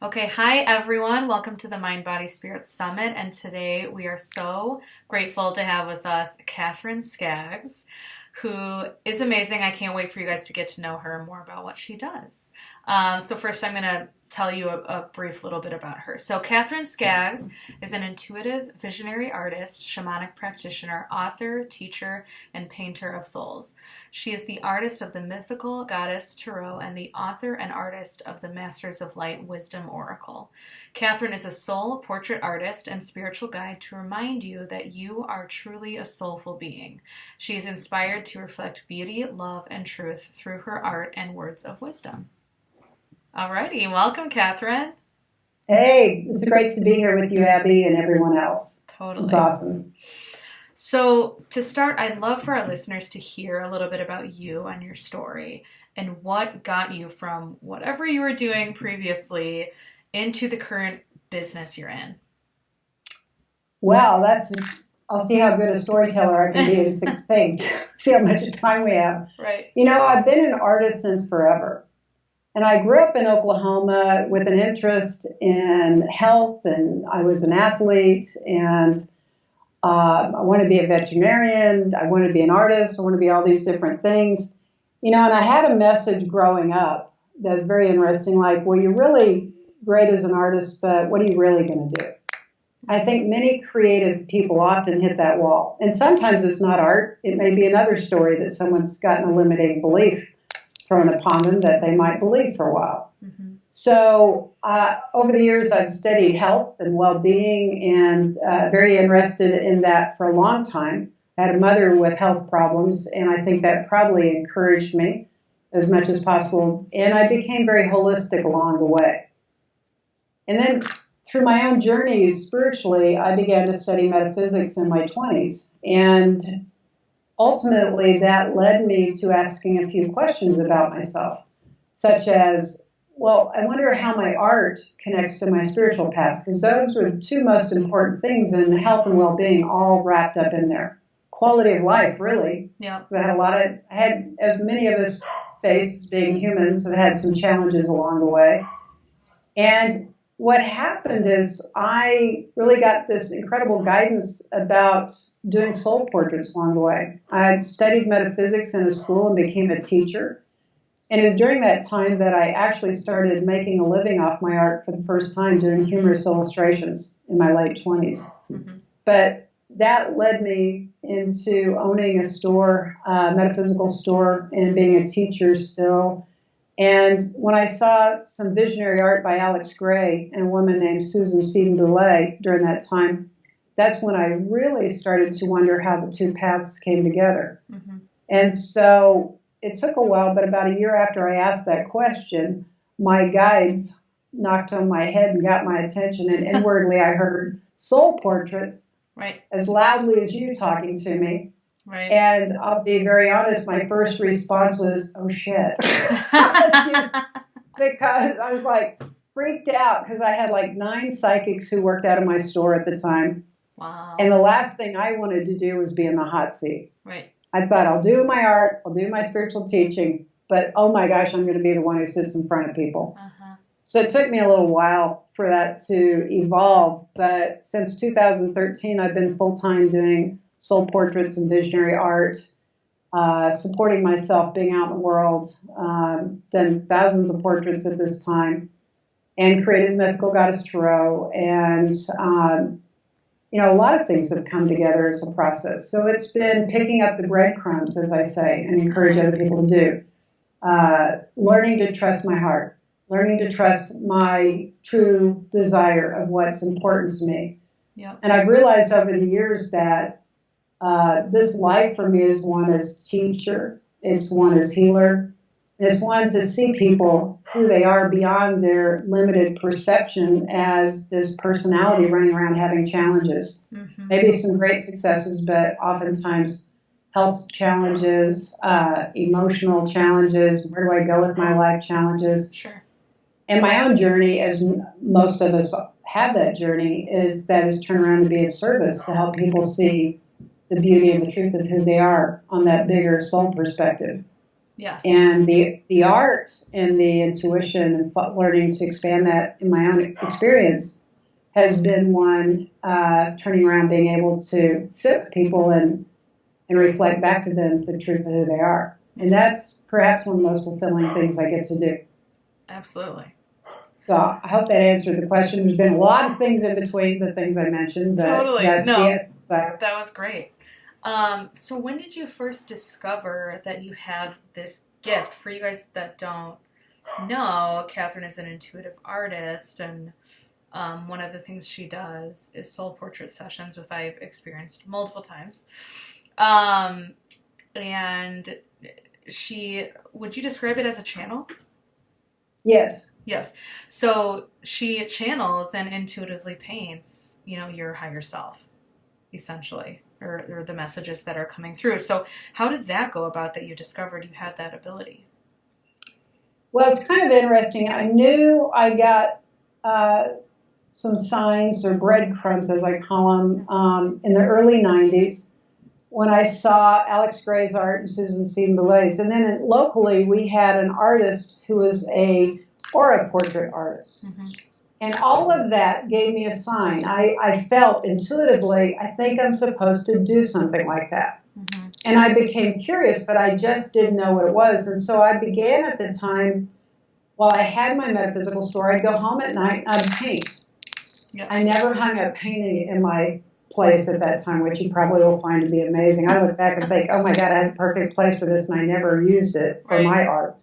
Okay, hi everyone. Welcome to the Mind Body Spirit Summit. And today we are so grateful to have with us Katherine Skaggs, who is amazing. I can't wait for you guys to get to know her and more about what she does. So first I'm going to tell you a brief little bit about her. So Katherine Skaggs is an intuitive visionary artist, shamanic practitioner, author, teacher, and painter of souls. She is the artist of the mythical goddess Tarot and the author and artist of the Masters of Light Wisdom Oracle. Katherine is a soul portrait artist and spiritual guide to remind you that you are truly a soulful being. She is inspired to reflect beauty, love, and truth through her art and words of wisdom. Alrighty, welcome, Katherine. Hey, it's great to be here with you, Abby, and everyone else. Totally. It's awesome. So, to start, I'd love for our listeners to hear a little bit about you and your story and what got you from whatever you were doing previously into the current business you're in. Well, I'll see how good a storyteller I can be and succinct. See how much time we have. Right. You know, I've been an artist since forever. And I grew up in Oklahoma with an interest in health, and I was an athlete, and I wanted to be a veterinarian, I wanted to be an artist, I wanted to be all these different things. You know, and I had a message growing up that was very interesting, like, well, you're really great as an artist, but what are you really going to do? I think many creative people often hit that wall. And sometimes it's not art. It may be another story that someone's gotten a limiting belief thrown upon them that they might believe for a while. Mm-hmm. So over the years, I've studied health and well-being and very interested in that for a long time. I had a mother with health problems, and I think that probably encouraged me as much as possible. And I became very holistic along the way. And then through my own journeys spiritually, I began to study metaphysics in my 20s. And ultimately, that led me to asking a few questions about myself, such as, well, I wonder how my art connects to my spiritual path, because those were the two most important things in health and well-being, all wrapped up in there. Quality of life, really. Yeah. Because I had, as many of us faced being humans, have had some challenges along the way. And what happened is I really got this incredible guidance about doing soul portraits along the way. I studied metaphysics in a school and became a teacher. And it was during that time that I actually started making a living off my art for the first time, doing humorous illustrations in my late 20s. Mm-hmm. But that led me into owning a store, a metaphysical store, and being a teacher still. And when I saw some visionary art by Alex Gray and a woman named Susan Seaton-Delay during that time, that's when I really started to wonder how the two paths came together. Mm-hmm. And so it took a while, but about a year after I asked that question, my guides knocked on my head and got my attention, and inwardly I heard soul portraits as loudly as you talking to me. Right. And I'll be very honest, my first response was, oh, shit. Because I was like freaked out because I had like 9 psychics who worked out of my store at the time. Wow. And the last thing I wanted to do was be in the hot seat. Right. I thought, I'll do my art, I'll do my spiritual teaching, but oh my gosh, I'm going to be the one who sits in front of people. Uh-huh. So it took me a little while for that to evolve. But since 2013, I've been full-time doing soul portraits and visionary art, supporting myself, being out in the world, done thousands of portraits at this time, and created Mythical Goddess Tarot. And, a lot of things have come together as a process. So it's been picking up the breadcrumbs, as I say, and encourage other people to do. Learning to trust my heart, learning to trust my true desire of what's important to me. Yep. And I've realized over the years that this life for me is one as teacher, it's one as healer, it's one to see people who they are beyond their limited perception as this personality running around having challenges. Mm-hmm. Maybe some great successes, but oftentimes health challenges, emotional challenges, where do I go with my life challenges. Sure. And my own journey, as most of us have that journey, is turn around and be of service to help people see the beauty and the truth of who they are on that bigger soul perspective. Yes. And the art and the intuition and learning to expand that in my own experience has been one, turning around, being able to sit with people and reflect back to them the truth of who they are. And that's perhaps one of the most fulfilling things I get to do. Absolutely. So I hope that answered the question. There's been a lot of things in between the things I mentioned. But Totally. yes, No, yes. So, that was great. So when did you first discover that you have this gift? For you guys that don't know, Katherine is an intuitive artist, and one of the things she does is soul portrait sessions, which I've experienced multiple times. And would you describe it as a channel? yes. Yes. So she channels and intuitively paints, your higher self, essentially, or the messages that are coming through. So how did that go about that you discovered you had that ability? Well, it's kind of interesting. I knew I got some signs or breadcrumbs, as I call them, in the early 90s when I saw Alex Gray's art and Susan Seton-Belay's. And then locally, we had an artist who was a aura portrait artist. Mm-hmm. And all of that gave me a sign. I felt intuitively, I think I'm supposed to do something like that. Mm-hmm. And I became curious, but I just didn't know what it was. And so I began at the time, while I had my metaphysical store, I'd go home at night and I'd paint. Yep. I never hung a painting in my place at that time, which you probably will find to be amazing. I look back and think, oh my God, I had a perfect place for this, and I never used it for my art.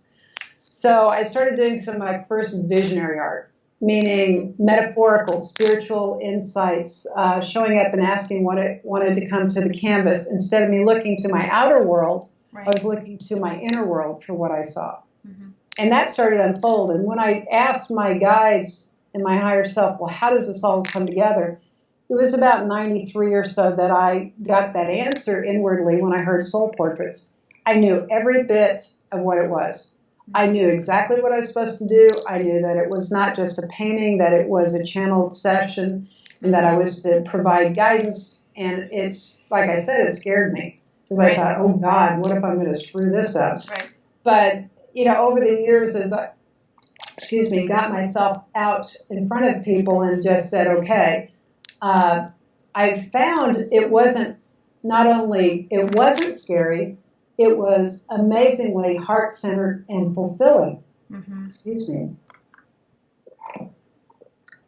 So I started doing some of my first visionary art, meaning metaphorical, spiritual insights, showing up and asking what it wanted to come to the canvas. Instead of me looking to my outer world, I was looking to my inner world for what I saw. Mm-hmm. And that started to unfold. And when I asked my guides and my higher self, well, how does this all come together? It was about 93 or so that I got that answer inwardly when I heard soul portraits. I knew every bit of what it was. I knew exactly what I was supposed to do. I knew that it was not just a painting, that it was a channeled session, and that I was to provide guidance. And it's, like I said, it scared me. Because I thought, oh God, what if I'm going to screw this up? Right. But, over the years, as I, got myself out in front of people and just said, okay, I found it wasn't scary, it was amazingly heart-centered and fulfilling. Mm-hmm.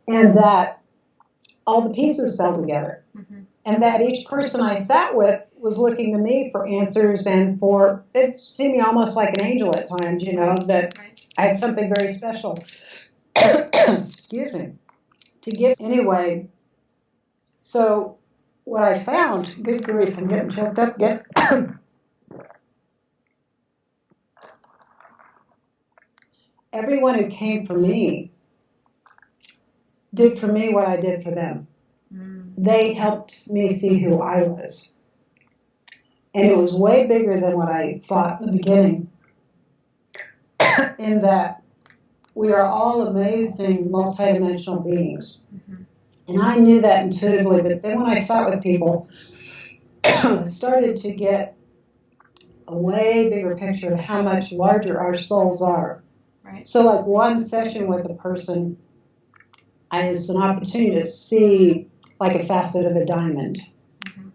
And that all the pieces fell together. Mm-hmm. And that each person I sat with was looking to me for answers and it seemed me almost like an angel at times, that I had something very special, to give. Anyway, so what I found, good grief, I'm getting choked up again. Everyone who came for me did for me what I did for them. Mm. They helped me see who I was. And it was way bigger than what I thought in the beginning, in that we are all amazing multidimensional beings. Mm-hmm. And I knew that intuitively, but then when I sat with people, I started to get a way bigger picture of how much larger our souls are. Right. So like one session with a person is an opportunity to see like a facet of a diamond. Mm-hmm.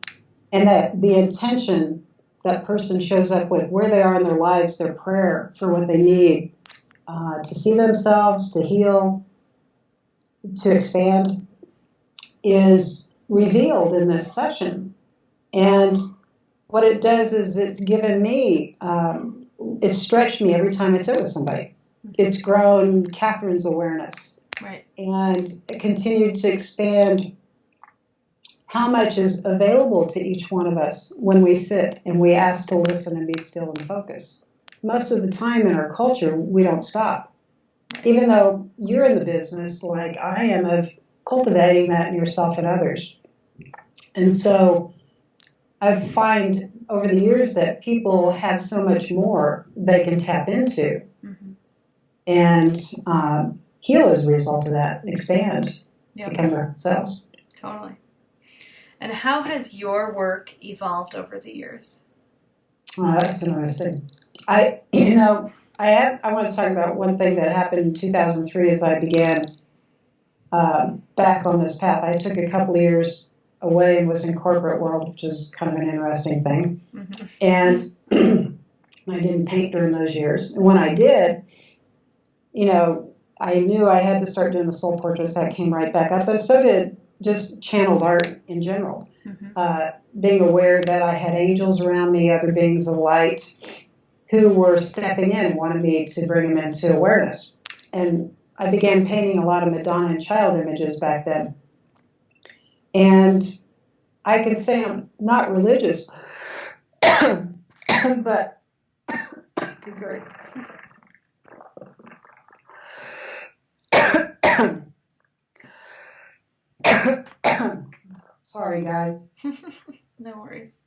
And that the intention that person shows up with, where they are in their lives, their prayer for what they need, to see themselves, to heal, to expand, is revealed in this session. And what it does is it's given me, it's stretched me every time I sit with somebody. It's grown Katherine's awareness. Right. And it continued to expand how much is available to each one of us when we sit and we ask to listen and be still and focus. Most of the time in our culture, we don't stop. Even though you're in the business, like I am, of cultivating that in yourself and others. And so I find over the years that people have so much more they can tap into. Mm-hmm. And heal as a result of that, expand, become themselves. Totally. And how has your work evolved over the years? That's interesting. I want to talk about one thing that happened in 2003 as I began back on this path. I took a couple of years away and was in corporate world, which is kind of an interesting thing. Mm-hmm. And I didn't paint during those years. And when I did, I knew I had to start doing the soul portraits. That came right back up. But so did just channeled art in general. Mm-hmm. Being aware that I had angels around me, other beings of light, who were stepping in and wanted me to bring them into awareness. And I began painting a lot of Madonna and child images back then. And I can say I'm not religious, but great. Sorry, guys. No worries.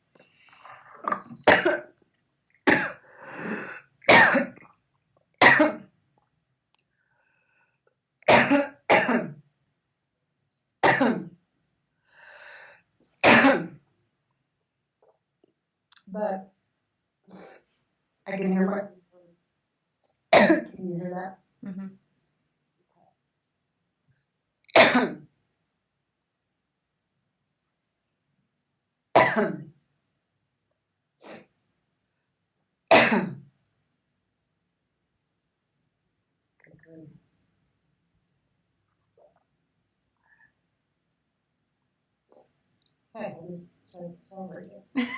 But I can hear my. Can you hear that? Mm-hmm. Okay, so over here.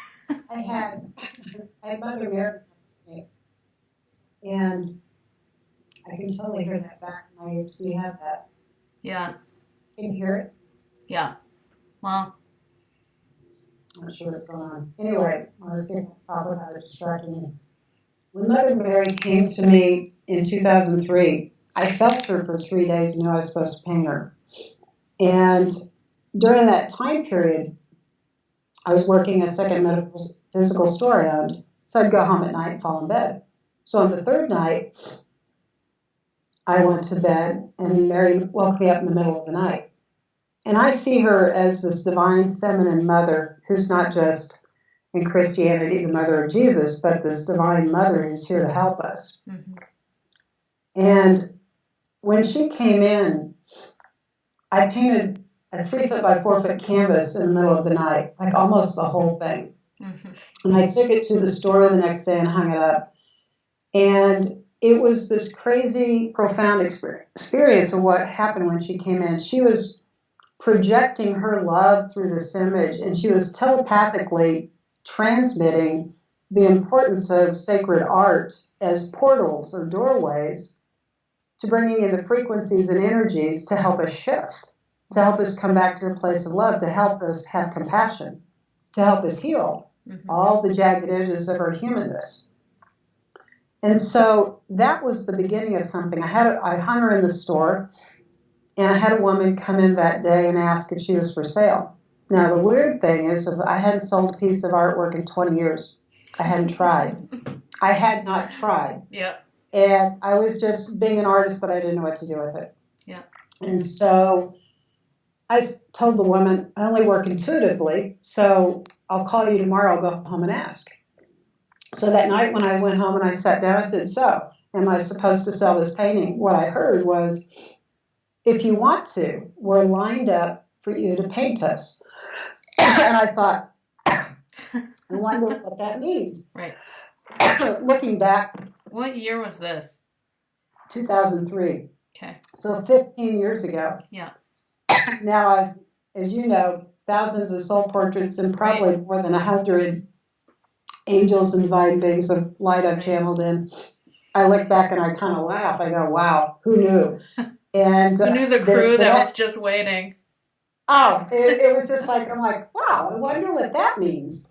I had Mother Mary, and I can totally hear that back in my ears. Do you have that? Yeah. Can you hear it? Yeah. Well, I'm not sure what's going on. Anyway, I was thinking about how it distracted me. When Mother Mary came to me in 2003, I felt her for 3 days and knew I was supposed to paint her. And during that time period, I was working a second medical physical store I owned, so I'd go home at night and fall in bed. So on the third night, I went to bed, and Mary woke me up in the middle of the night. And I see her as this divine feminine mother who's not just in Christianity the mother of Jesus, but this divine mother who's here to help us. mm-hmm. And when she came in, I painted a 3 foot by 4 foot canvas in the middle of the night, like almost the whole thing. Mm-hmm. And I took it to the store the next day and hung it up. And it was this crazy, profound experience of what happened when she came in. She was projecting her love through this image, and she was telepathically transmitting the importance of sacred art as portals or doorways to bringing in the frequencies and energies to help us shift, to help us come back to a place of love, to help us have compassion, to help us heal all the jagged edges of our humanness. And so that was the beginning of something. I hung her in the store, and I had a woman come in that day and ask if she was for sale. Now, the weird thing is I hadn't sold a piece of artwork in 20 years. I hadn't tried. I had not tried. Yeah. And I was just being an artist, but I didn't know what to do with it. Yeah. And so I told the woman, I only work intuitively, so I'll call you tomorrow. I'll go home and ask. So that night when I went home and I sat down, I said, so, am I supposed to sell this painting? What I heard was, if you want to, we're lined up for you to paint us. And I thought, I wonder what that means. Right. Looking back. What year was this? 2003. Okay. So 15 years ago. Yeah. Now I've, as you know, thousands of soul portraits and probably more than 100 angels and divine beings of light I've channeled in. I look back and I kind of laugh. I go, wow, who knew? And who knew the crew that was just waiting? Oh, it was just like, I'm like, wow, I wonder what that means.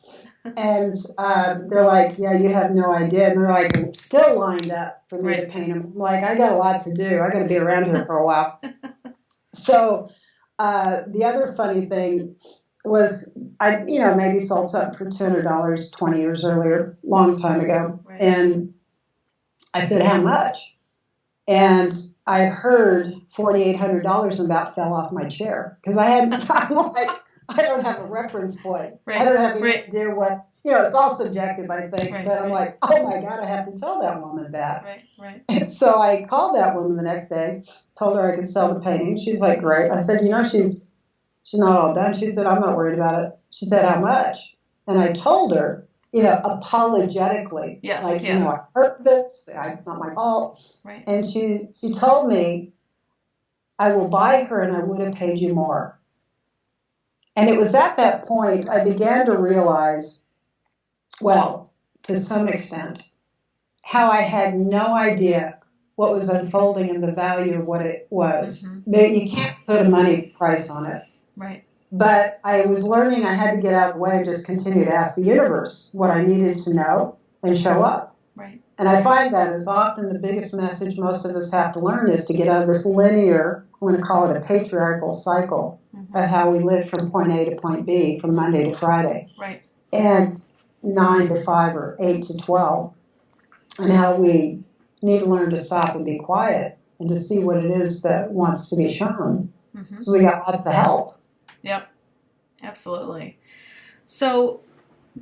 And they're like, yeah, you have no idea. And they're like, still lined up for me to paint them. I'm like, I got a lot to do. I got to be around here for a while. So the other funny thing was I, maybe sold something for $200 20 years earlier, long time ago. Right. And I said, how much? And I heard $4,800 and about fell off my chair because I'm like, I don't have a reference point. Right. I don't have any idea what, it's all subjective, I think. Right, but I'm like, oh my God, I have to tell that woman that. Right. And so I called that woman the next day, told her I could sell the painting. She's like, great. I said, she's not all done. She said, I'm not worried about it. She said, how much? And I told her, apologetically, Yes, like, yes. I hurt this. It's not my fault. Right. And she told me, I will buy her and I would have paid you more. And it was at that point I began to realize, well, to some extent, how I had no idea what was unfolding and the value of what it was. Mm-hmm. But you can't put a money price on it. Right. But I was learning I had to get out of the way and just continue to ask the universe what I needed to know and show up. Right. And I find that is often the biggest message most of us have to learn is to get out of this linear, I'm going to call it a patriarchal cycle of how we live from point A to point B, from Monday to Friday. Right. And 9 to 5 or 8 to 12. And how we need to learn to stop and be quiet and to see what it is that wants to be shown. Mm-hmm. So we got lots of help. Yep, absolutely. So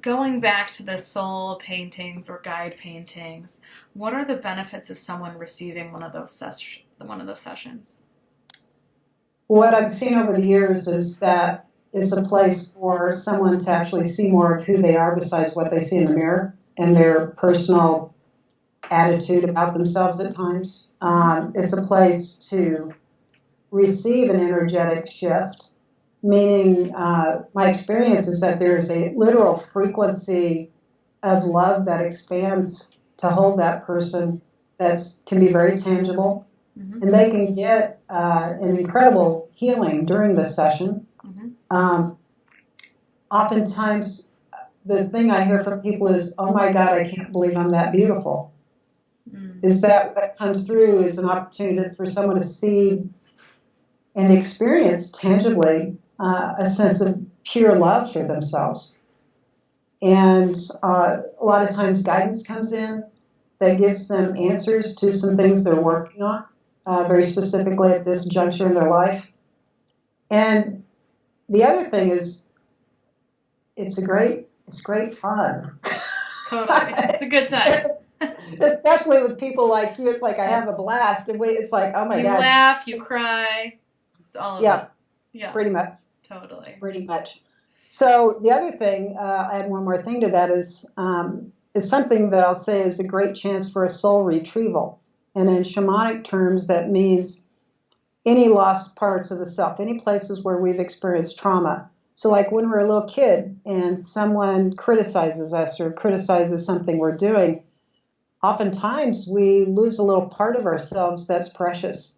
going back to the soul paintings or guide paintings, what are the benefits of someone receiving one of those sessions? What I've seen over the years is that it's a place for someone to actually see more of who they are besides what they see in the mirror and their personal attitude about themselves at times. It's a place to receive an energetic shift, meaning my experience is that there's a literal frequency of love that expands to hold that person that can be very tangible. Mm-hmm. And they can get an incredible healing during this session. Mm-hmm. Oftentimes, the thing I hear from people is, oh my God, I can't believe I'm that beautiful. Is that what comes through is an opportunity for someone to see and experience tangibly a sense of pure love for themselves. And a lot of times guidance comes in that gives them answers to some things they're working on, very specifically at this juncture in their life. And the other thing is, it's great fun. Totally. It's a good time. Especially with people like you, it's like I have a blast, and it's like, oh my God. You laugh, you cry. It's all of it. Yeah. Pretty much. Totally. Pretty much. So the other thing, I add one more thing to that is something that I'll say is a great chance for a soul retrieval. And in shamanic terms, that means any lost parts of the self, any places where we've experienced trauma. So like when we're a little kid and someone criticizes us or criticizes something we're doing, oftentimes we lose a little part of ourselves that's precious.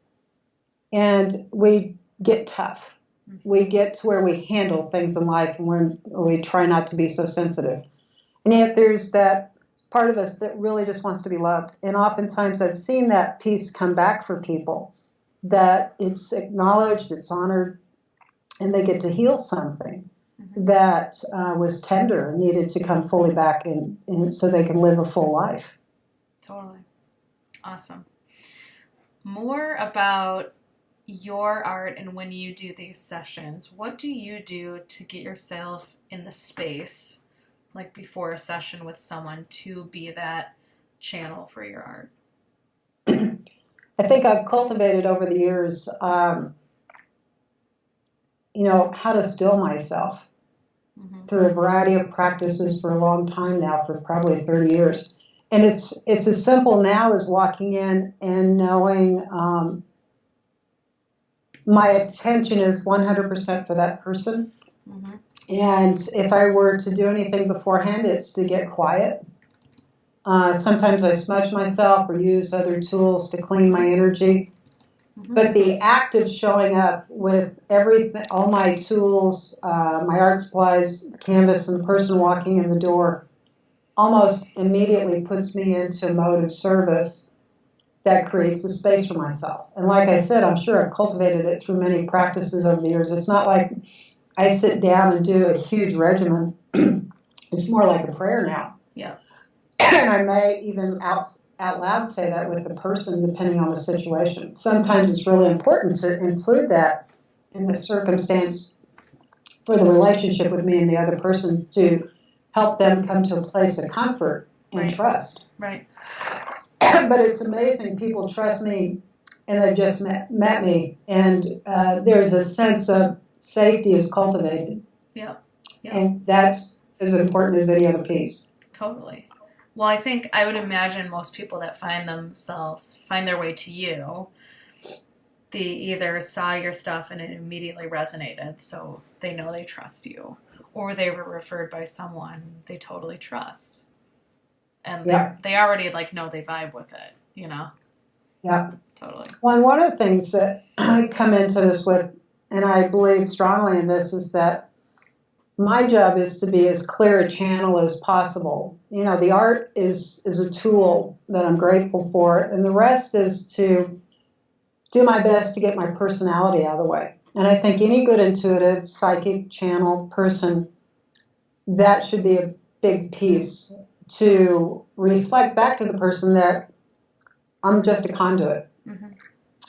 And we get tough. We get to where we handle things in life and we try not to be so sensitive. And yet there's that part of us that really just wants to be loved. And oftentimes I've seen that piece come back for people, that it's acknowledged, it's honored, and they get to heal something that was tender and needed to come fully back in so they can live a full life. Totally. Awesome. More about your art and when you do these sessions, what do you do to get yourself in the space, like before a session with someone, to be that channel for your art? I think I've cultivated over the years, how to still myself through a variety of practices for a long time now, for probably 30 years. And it's as simple now as walking in and knowing my attention is 100% for that person. Mm-hmm. And if I were to do anything beforehand, it's to get quiet. Sometimes I smudge myself or use other tools to clean my energy. Mm-hmm. But the act of showing up with everything, all my tools, my art supplies, canvas, and the person walking in the door, almost immediately puts me into a mode of service that creates a space for myself. And like I said, I'm sure I've cultivated it through many practices over the years. It's not like I sit down and do a huge regimen. It's more like a prayer now. Yeah. And I may even out loud say that with the person, depending on the situation. Sometimes it's really important to include that in the circumstance for the relationship with me and the other person to help them come to a place of comfort and Right. trust. Right. But it's amazing. People trust me, and they've just met me, and there's a sense of safety is cultivated. Yeah. Yeah. And that's as important as any other piece. Totally. Well, I would imagine most people that find their way to you, they either saw your stuff and it immediately resonated, so they know they trust you, or they were referred by someone they totally trust. And they already know they vibe with it, Yeah. Totally. Well, and one of the things that I come into this with, and I believe strongly in this, is that my job is to be as clear a channel as possible. The art is a tool that I'm grateful for, and the rest is to do my best to get my personality out of the way. And I think any good intuitive, psychic channel person, that should be a big piece to reflect back to the person that I'm just a conduit. Mm-hmm.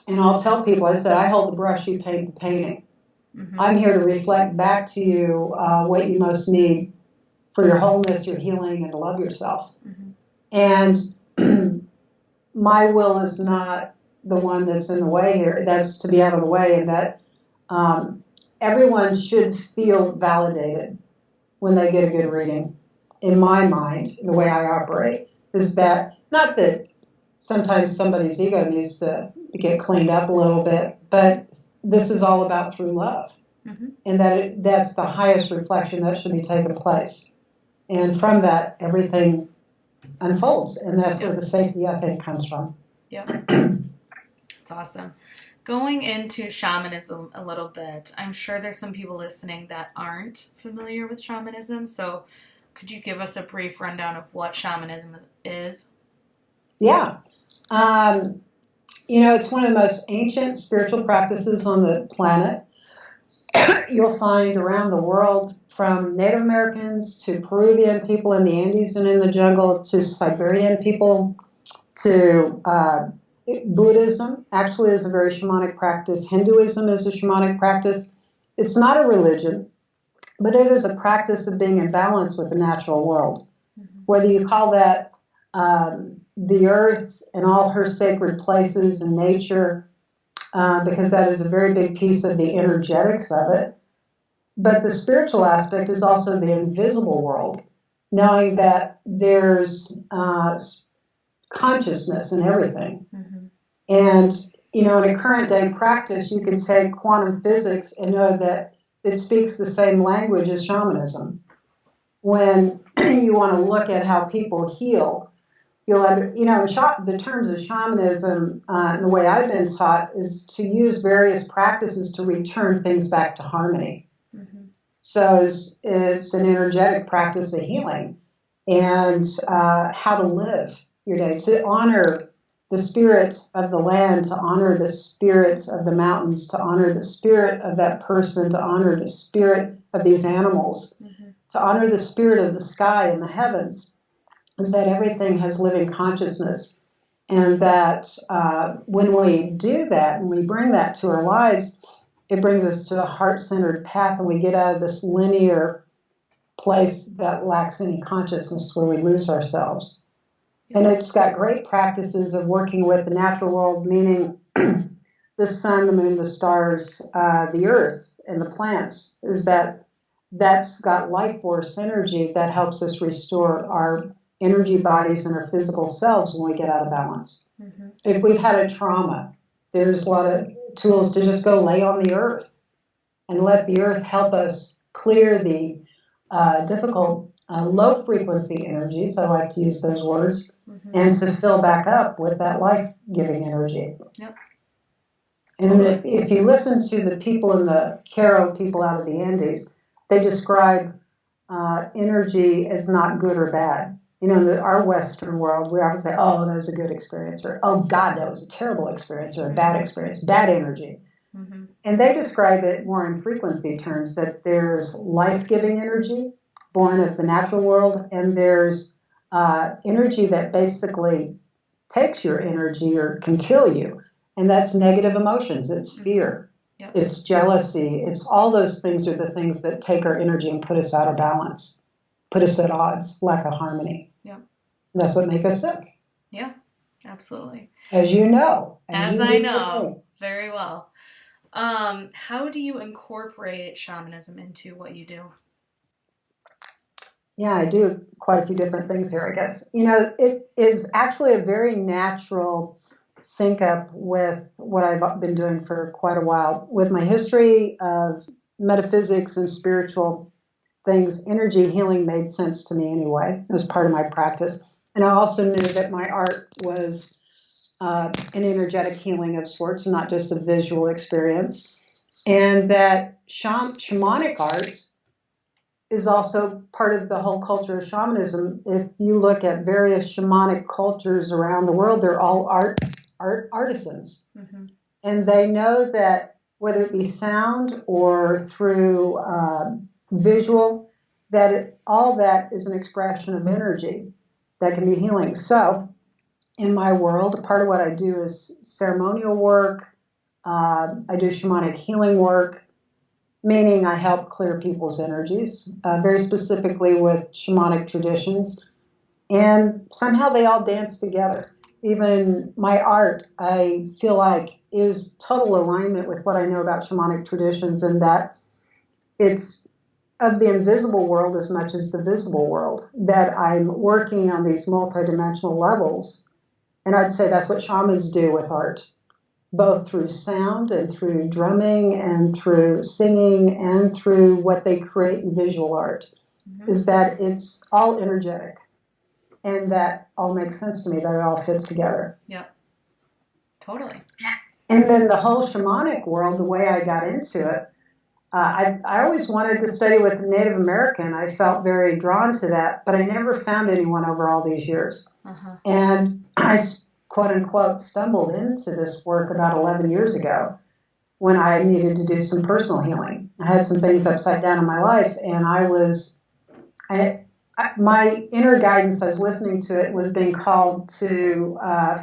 And I'll tell people, I said, I hold the brush, you paint the painting. Mm-hmm. I'm here to reflect back to you what you most need for your wholeness, your healing, and to love yourself. Mm-hmm. And my will is not the one that's in the way here. That's to be out of the way, and that everyone should feel validated when they get a good reading. In my mind, the way I operate is that, not that sometimes somebody's ego needs to get cleaned up a little bit, but this is all about through love. Mm-hmm. And that's the highest reflection that should be taking place. And from that, everything unfolds. And that's where the safety, I think, comes from. Yep. That's awesome. Going into shamanism a little bit, I'm sure there's some people listening that aren't familiar with shamanism. So could you give us a brief rundown of what shamanism is? Yeah. It's one of the most ancient spiritual practices on the planet. You'll find around the world, from Native Americans to Peruvian people in the Andes and in the jungle to Siberian people to Buddhism actually is a very shamanic practice. Hinduism is a shamanic practice. It's not a religion, but it is a practice of being in balance with the natural world. Mm-hmm. Whether you call that the earth and all her sacred places and nature, because that is a very big piece of the energetics of it. But the spiritual aspect is also the invisible world, knowing that there's consciousness in everything. Mm-hmm. And, in a current day practice, you can take quantum physics and know that it speaks the same language as shamanism. When you want to look at how people heal, the terms of shamanism, and the way I've been taught, is to use various practices to return things back to harmony. Mm-hmm. So it's an energetic practice of healing and how to live your day, to honor the spirit of the land, to honor the spirit of the mountains, to honor the spirit of that person, to honor the spirit of these animals, mm-hmm. to honor the spirit of the sky and the heavens. Is that everything has living consciousness, and that when we do that and we bring that to our lives, it brings us to a heart-centered path, and we get out of this linear place that lacks any consciousness where we lose ourselves. And it's got great practices of working with the natural world, meaning the sun, the moon, the stars, the earth, and the plants, is that's got life force energy that helps us restore our energy bodies and our physical selves when we get out of balance. Mm-hmm. If we've had a trauma, there's a lot of tools to just go lay on the earth and let the earth help us clear the difficult low frequency energies, I like to use those words, mm-hmm. and to fill back up with that life-giving energy. Yep. And if you listen to the people in the Caro people out of the Andes, they describe energy as not good or bad. In our Western world, we often say, oh, that was a good experience, or oh, God, that was a terrible experience, or a bad experience, bad energy. Mm-hmm. And they describe it more in frequency terms, that there's life-giving energy born of the natural world, and there's energy that basically takes your energy or can kill you, and that's negative emotions. It's fear. Yep. It's jealousy. It's all those things are the things that take our energy and put us out of balance. put us at odds, lack of harmony. Yep. That's what makes us sick. Yeah, absolutely. As you know. As I know very well. How do you incorporate shamanism into what you do? Yeah, I do quite a few different things here, I guess. It is actually a very natural sync up with what I've been doing for quite a while. With my history of metaphysics and spiritual things, energy healing made sense to me anyway. It was part of my practice. And I also knew that my art was an energetic healing of sorts, not just a visual experience. And that shamanic art is also part of the whole culture of shamanism. If you look at various shamanic cultures around the world, they're all artisans. Mm-hmm. And they know that whether it be sound or through visual, that all that is an expression of energy that can be healing. So in my world, part of what I do is ceremonial work. I do shamanic healing work, meaning I help clear people's energies, very specifically with shamanic traditions. And somehow they all dance together. Even my art, I feel like, is total alignment with what I know about shamanic traditions, and that it's of the invisible world as much as the visible world, that I'm working on these multidimensional levels. And I'd say that's what shamans do with art, both through sound and through drumming and through singing and through what they create in visual art, mm-hmm. is that it's all energetic. And that all makes sense to me, that it all fits together. Yep. Totally. And then the whole shamanic world, the way I got into it, I always wanted to study with the Native American. I felt very drawn to that, but I never found anyone over all these years. Uh-huh. And I, quote unquote, stumbled into this work about 11 years ago when I needed to do some personal healing. I had some things upside down in my life, and my inner guidance, I was listening to it, was being called to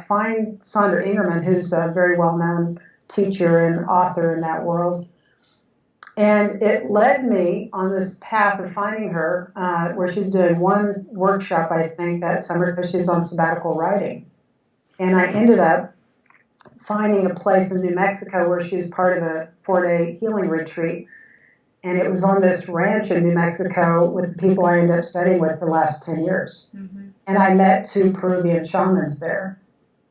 find Sandra Ingerman, who's a very well-known teacher and author in that world. And it led me on this path of finding her, where she's doing one workshop, I think, that summer because she's on sabbatical writing. And I ended up finding a place in New Mexico where she was part of a 4-day healing retreat. And it was on this ranch in New Mexico with the people I ended up studying with for the last 10 years. Mm-hmm. And I met 2 Peruvian shamans there.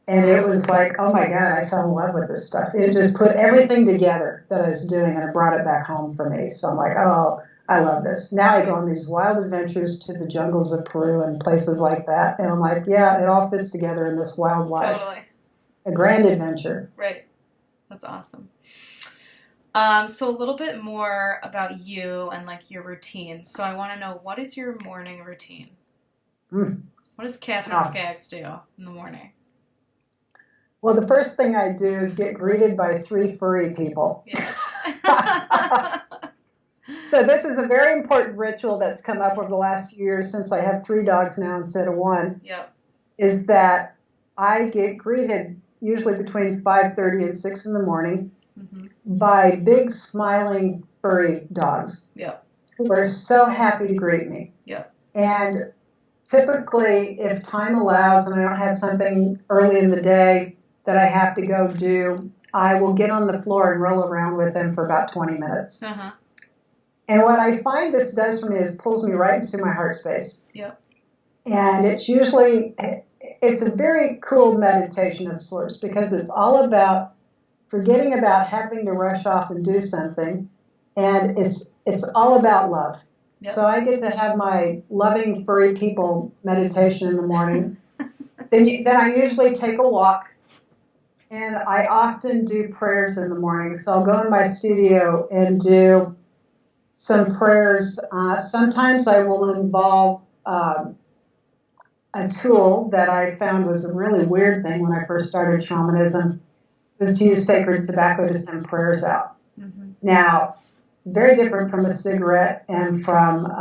And it was like, oh my God, I fell in love with this stuff. It just put everything together that I was doing, and it brought it back home for me. So I'm like, oh, I love this. Now I go on these wild adventures to the jungles of Peru and places like that. And I'm like, yeah, it all fits together in this wild life. Totally. A grand adventure. Right. That's awesome. So a little bit more about you and like your routine. So I want to know, what is your morning routine? What does Katherine Skaggs do in the morning? Well, the first thing I do is get greeted by 3 furry people. Yes. So this is a very important ritual that's come up over the last few years since I have 3 dogs now instead of 1. Yep. Is that I get greeted usually between 5:30 and 6 in the morning, mm-hmm. by big smiling furry dogs. Yep. Who are so happy to greet me. Yep. And typically, if time allows and I don't have something early in the day that I have to go do, I will get on the floor and roll around with them for about 20 minutes. Uh-huh. And what I find this does for me is pulls me right into my heart space. Yep. And it's a very cool meditation of sorts, because it's all about forgetting about having to rush off and do something, and it's all about love. Yep. So I get to have my loving furry people meditation in the morning. then I usually take a walk, and I often do prayers in the morning. So I'll go in my studio and do some prayers. Sometimes I will involve a tool that I found was a really weird thing when I first started shamanism, was to use sacred tobacco to send prayers out. Mm-hmm. Now, it's very different from a cigarette and from,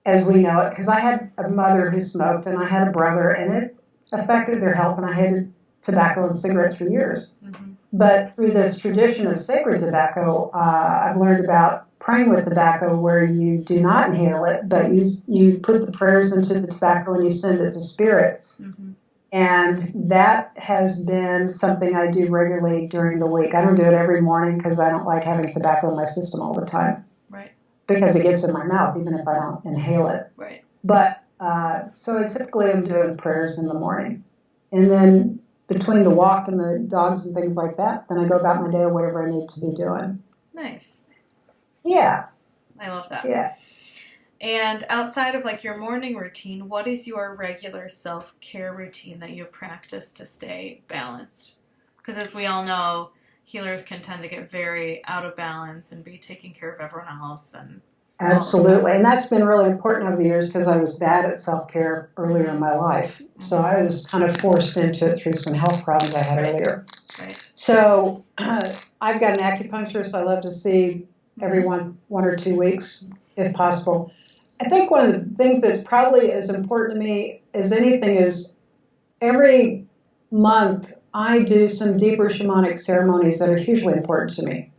as we know it, because I had a mother who smoked and I had a brother, and it affected their health, and I hated tobacco and cigarettes for years. Mm-hmm. But through this tradition of sacred tobacco, I've learned about praying with tobacco where you do not inhale it, but you put the prayers into the tobacco and you send it to spirit. Mm-hmm. And that has been something I do regularly during the week. I don't do it every morning because I don't like having tobacco in my system all the time. Right. Because it gets in my mouth, even if I don't inhale it. Right. But so I typically am doing prayers in the morning. And then between the walk and the dogs and things like that, then I go about my day or whatever I need to be doing. Nice. Yeah. I love that. Yeah. And outside of like your morning routine, what is your regular self-care routine that you practice to stay balanced? Because as we all know, healers can tend to get very out of balance and be taking care of everyone else. And absolutely. And that's been really important over the years because I was bad at self-care earlier in my life. Mm-hmm. So I was kind of forced into it through some health problems I had earlier. Right. So I've got an acupuncturist I love to see every one or 2 weeks, if possible. I think one of the things that's probably as important to me as anything is every month I do some deeper shamanic ceremonies that are hugely important to me.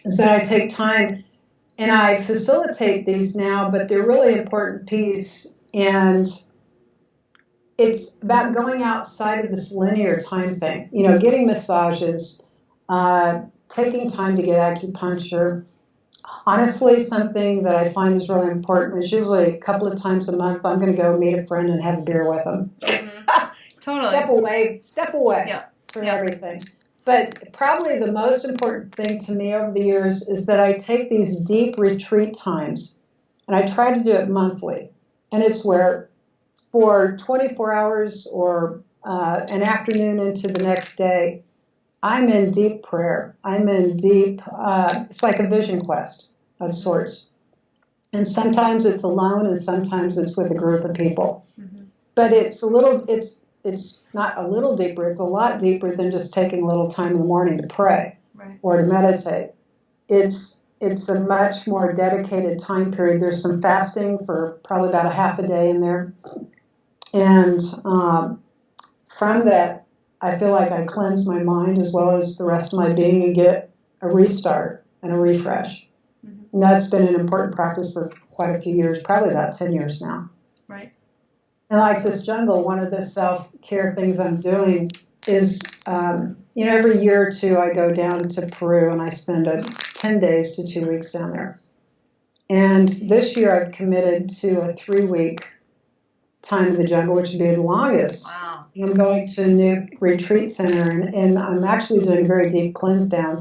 So I take time and I facilitate these now, but they're really important piece. And it's about going outside of this linear time thing, getting massages, taking time to get acupuncture. Honestly, something that I find is really important is usually a couple of times a month I'm going to go meet a friend and have a beer with them. Mm-hmm. Totally. Step away from everything. But probably the most important thing to me over the years is that I take these deep retreat times, and I try to do it monthly. And it's where for 24 hours or an afternoon into the next day, I'm in deep prayer. I'm in deep, it's like a vision quest of sorts. And sometimes it's alone and sometimes it's with a group of people. Mm-hmm. But it's not a little deeper, it's a lot deeper than just taking a little time in the morning to pray or to meditate. It's a much more dedicated time period. There's some fasting for probably about a half a day in there. And from that, I feel like I cleanse my mind as well as the rest of my being and get a restart and a refresh. Mm-hmm. And that's been an important practice for quite a few years, probably about 10 years now. Right. And like this jungle, one of the self-care things I'm doing is, every year or two I go down to Peru and I spend 10 days to 2 weeks down there. And this year I've committed to a 3-week time in the jungle, which would be the longest. Wow. I'm going to a new retreat center, and I'm actually doing a very deep cleanse down.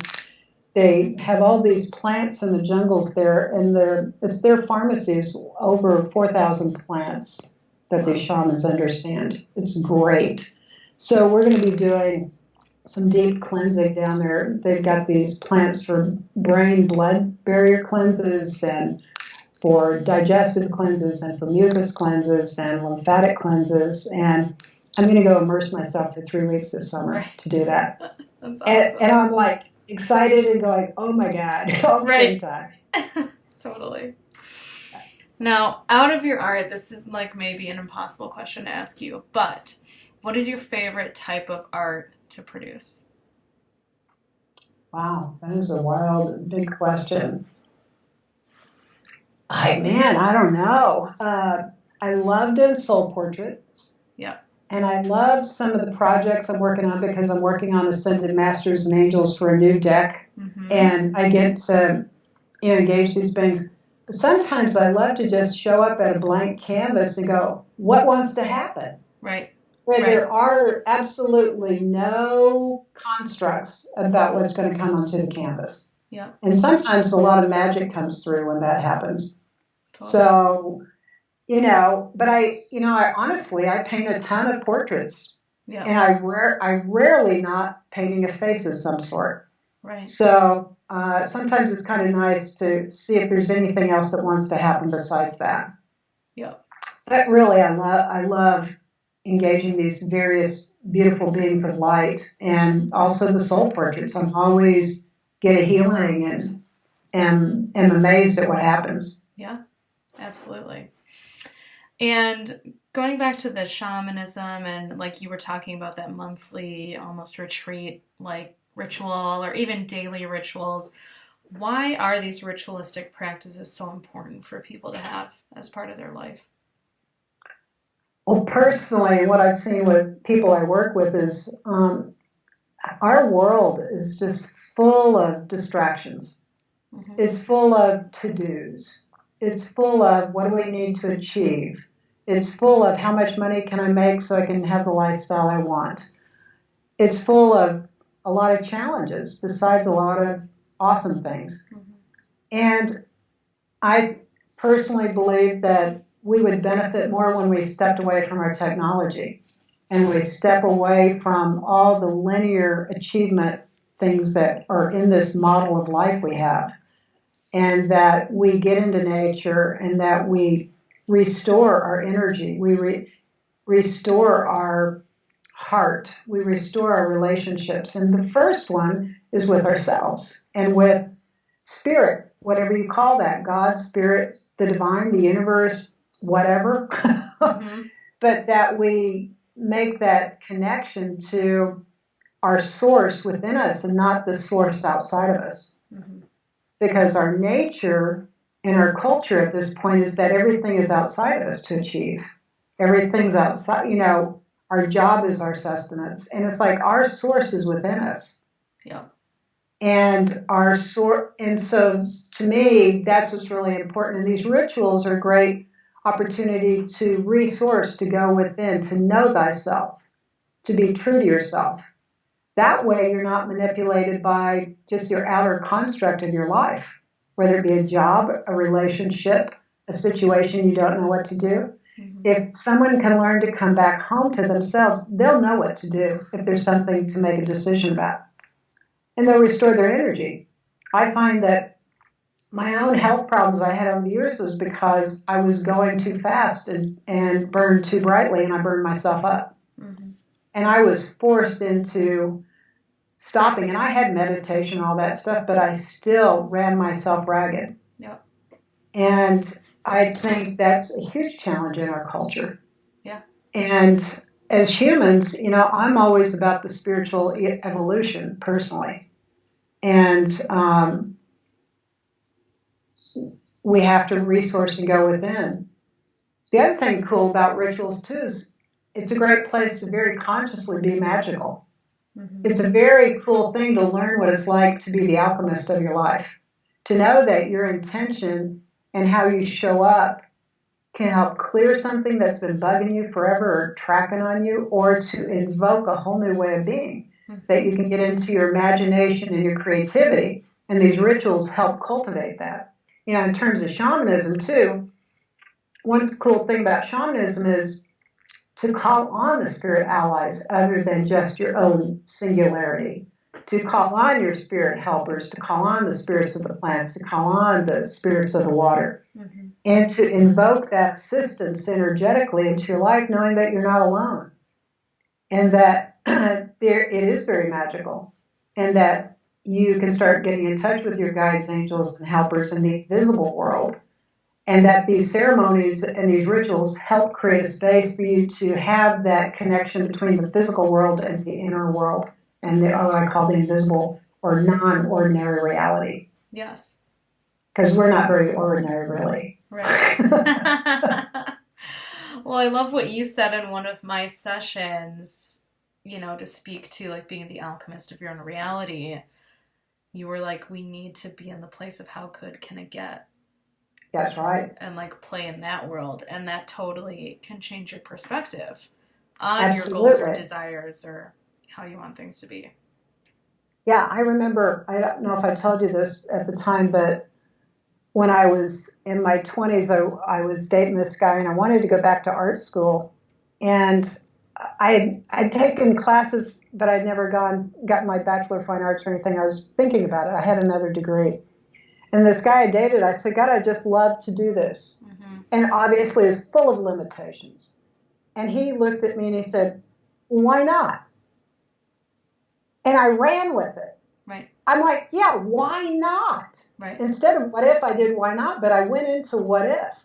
They have all these plants in the jungles there, and it's their pharmacies, over 4,000 plants that these shamans understand. It's great. So we're going to be doing some deep cleansing down there. They've got these plants for brain-blood barrier cleanses and for digestive cleanses and for mucus cleanses and lymphatic cleanses. And I'm going to go immerse myself for 3 weeks this summer to do that. That's awesome. And I'm like excited and going, oh my God, all the same time. Totally. Now, out of your art, this is like maybe an impossible question to ask you, but what is your favorite type of art to produce? Wow, that is a wild, big question. I don't know. I love doing soul portraits. Yeah. And I love some of the projects I'm working on because I'm working on Ascended Masters and Angels for a new deck. Mm-hmm. And I get to engage these beings. But sometimes I love to just show up at a blank canvas and go, what wants to happen? Right. Where there are absolutely no constructs about what's going to come onto the canvas. Yeah. And sometimes a lot of magic comes through when that happens. Totally. So, but I honestly, I paint a ton of portraits. Yeah. And I rarely not painting a face of some sort. Right. So sometimes it's kind of nice to see if there's anything else that wants to happen besides that. Yeah. But really, I love engaging these various beautiful beings of light and also the soul portraits. I'm always get a healing and am amazed at what happens. Yeah, absolutely. And going back to the shamanism and like you were talking about that monthly almost retreat like ritual or even daily rituals, Why are these ritualistic practices so important for people to have as part of their life? Well, personally, what I've seen with people I work with is our world is just full of distractions. Mm-hmm. It's full of to-dos. It's full of what do we need to achieve. It's full of how much money can I make so I can have the lifestyle I want. It's full of a lot of challenges besides a lot of awesome things. Mm-hmm. And I personally believe that we would benefit more when we stepped away from our technology and we step away from all the linear achievement things that are in this model of life we have, and that we get into nature and that we restore our energy, we restore our heart, we restore our relationships. And the first one is with ourselves and with spirit, whatever you call that, God, spirit, the divine, the universe, whatever. Mm-hmm. But that we make that connection to our source within us and not the source outside of us. Mm-hmm. Because our nature and our culture at this point is that everything is outside of us to achieve. Everything's outside, our job is our sustenance. And it's like our source is within us. Yeah. And so to me, that's what's really important. And these rituals are a great opportunity to resource, to go within, to know thyself, to be true to yourself. That way you're not manipulated by just your outer construct of your life, whether it be a job, a relationship, a situation you don't know what to do. Mm-hmm. If someone can learn to come back home to themselves, they'll know what to do if there's something to make a decision about. And they'll restore their energy. I find that my own health problems I had over the years was because I was going too fast and burned too brightly, and I burned myself up. Mm-hmm. And I was forced into stopping, and I had meditation, all that stuff, but I still ran myself ragged. Yep. And I think that's a huge challenge in our culture. Yeah. And as humans, I'm always about the spiritual evolution personally. And we have to resource and go within. The other thing cool about rituals, too, is it's a great place to very consciously be magical. Mm-hmm. It's a very cool thing to learn what it's like to be the alchemist of your life. To know that your intention and how you show up can help clear something that's been bugging you forever or tracking on you, or to invoke a whole new way of being, that you can get into your imagination and your creativity. And these rituals help cultivate that. In terms of shamanism, too, one cool thing about shamanism is to call on the spirit allies other than just your own singularity, to call on your spirit helpers, to call on the spirits of the plants, to call on the spirits of the water, mm-hmm. and to invoke that assistance energetically into your life, knowing that you're not alone, and that it is very magical, and that you can start getting in touch with your guides, angels, and helpers in the invisible world. And that these ceremonies and these rituals help create a space for you to have that connection between the physical world and the inner world, and what I call the invisible or non-ordinary reality. Yes. Because we're not very ordinary, really. Right. Well, I love what you said in one of my sessions, to speak to, like, being the alchemist of your own reality. You were like, we need to be in the place of how good can it get? That's right. And play in that world. And that totally can change your perspective on Absolutely. Your goals or desires or how you want things to be. Yeah, I remember, I don't know if I told you this at the time, but when I was in my 20s, I was dating this guy and I wanted to go back to art school. And I'd taken classes, but I'd never gotten my Bachelor of Fine Arts or anything. I was thinking about it. I had another degree. And this guy I dated, I said, God, I just love to do this. Mm-hmm. And obviously it's full of limitations. And he looked at me and he said, why not? And I ran with it. Right. I'm like, yeah, why not? Right. Instead of what if, I did why not, but I went into what if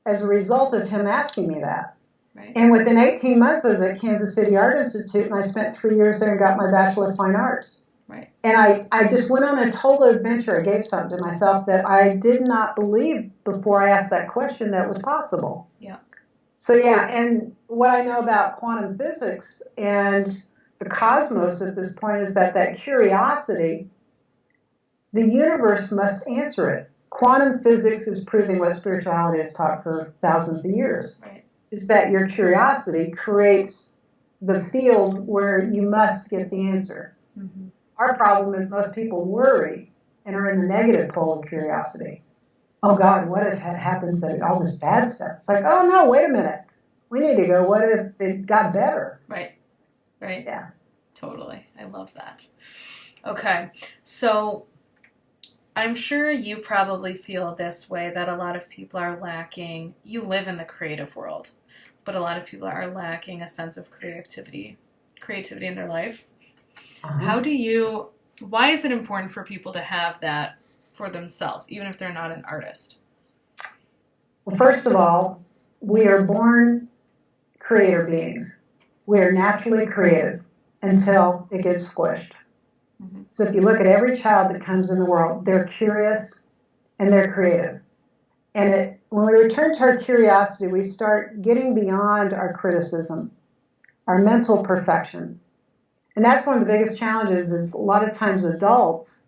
as a result of him asking me that. Right. And within 18 months, I was at Kansas City Art Institute, and I spent 3 years there and got my Bachelor of Fine Arts. Right. And I just went on a total adventure. I gave something to myself that I did not believe before I asked that question that was possible. Yeah. So yeah, and what I know about quantum physics and the cosmos at this point is that curiosity, the universe must answer it. Quantum physics is proving what spirituality has taught for thousands of years. Right. Is that your curiosity creates the field where you must get the answer. Mm-hmm. Our problem is most people worry and are in the negative pole of curiosity. Oh God, what if it happens that all this bad stuff? It's like, oh no, wait a minute. We need to go, what if it got better? Right. Right. Yeah. Totally. I love that. Okay. So I'm sure you probably feel this way, that a lot of people are lacking. You live in the creative world, but a lot of people are lacking a sense of creativity in their life. Uh-huh. Why is it important for people to have that for themselves, even if they're not an artist? Well, first of all, we are born creator beings. We are naturally creative until it gets squished. Mm-hmm. So if you look at every child that comes in the world, they're curious and they're creative. And when we return to our curiosity, we start getting beyond our criticism, our mental perfection. And that's one of the biggest challenges is a lot of times adults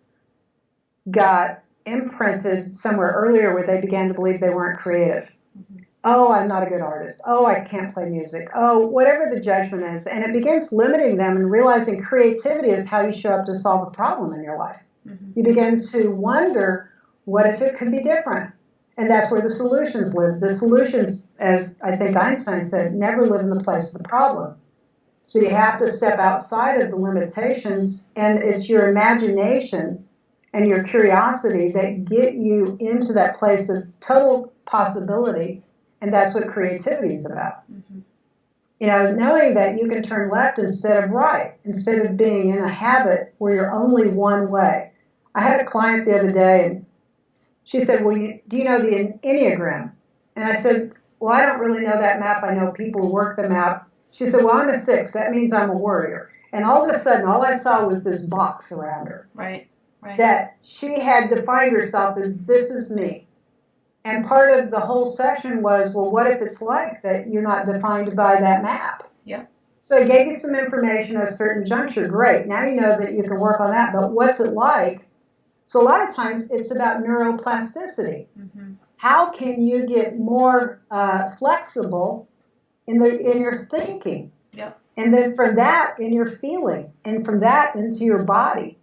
got imprinted somewhere earlier where they began to believe they weren't creative. Mm-hmm. Oh, I'm not a good artist. Oh, I can't play music. Oh, whatever the judgment is. And it begins limiting them and realizing creativity is how you show up to solve a problem in your life. Mm-hmm. You begin to wonder, what if it could be different? And that's where the solutions live. The solutions, as I think Einstein said, never live in the place of the problem. So you have to step outside of the limitations, and it's your imagination and your curiosity that get you into that place of total possibility, and that's what creativity is about. Mm-hmm. You know, knowing that you can turn left instead of right, instead of being in a habit where you're only one way. I had a client the other day, and she said, well, do you know the Enneagram? And I said, well, I don't really know that map. I know people who work the map. She said, well, I'm a 6. That means I'm a warrior. And all of a sudden, all I saw was this box around her. Right. That she had defined herself as, this is me. And part of the whole session was, well, what if it's like that you're not defined by that map? Yeah. So I gave you some information at a certain juncture. Great. Now you know that you can work on that. But what's it like? So a lot of times it's about neuroplasticity. Mm-hmm. How can you get more flexible in your thinking? Yeah. And then from that in your feeling, and from that into your body.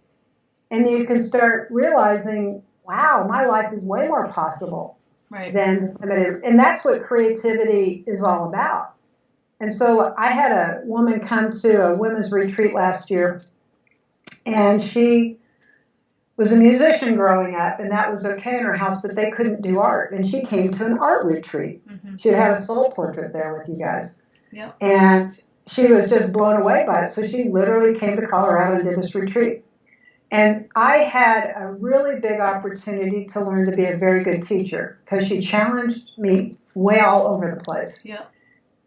And then you can start realizing, wow, my life is way more possible. Right. And that's what creativity is all about. And so I had a woman come to a women's retreat last year, and she was a musician growing up, and that was okay in her house, but they couldn't do art. And she came to an art retreat. Mm-hmm. She'd have a soul portrait there with you guys. Yeah. And she was just blown away by it. So she literally came to Colorado and did this retreat. And I had a really big opportunity to learn to be a very good teacher because she challenged me way all over the place. Yeah.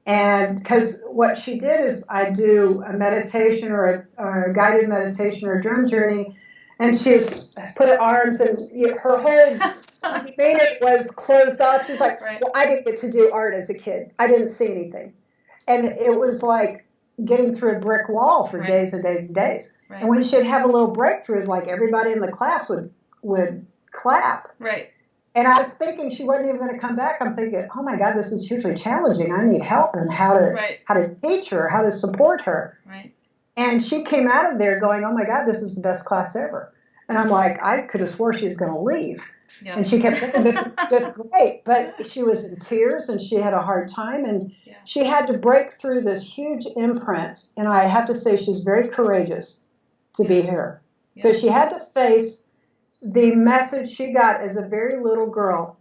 And because what she did is I do a meditation or a guided meditation or a drum journey, and she's put her arms and her whole demeanor was closed off. She's like, right. Well, I didn't get to do art as a kid. I didn't see anything. And it was like getting through a brick wall for right. days and days and days. Right. And when she'd have a little breakthrough, it's like everybody in the class would clap. Right. And I was thinking she wasn't even going to come back. I'm thinking, oh my God, this is hugely challenging. I need help in how to teach her, how to support her. Right. And she came out of there going, oh my God, this is the best class ever. And I'm like, I could have swore she was going to leave. Yep. And she kept thinking, this is just great. But she was in tears and she had a hard time. And she had to break through this huge imprint. And I have to say she's very courageous to be here. Because she had to face the message she got as a very little girl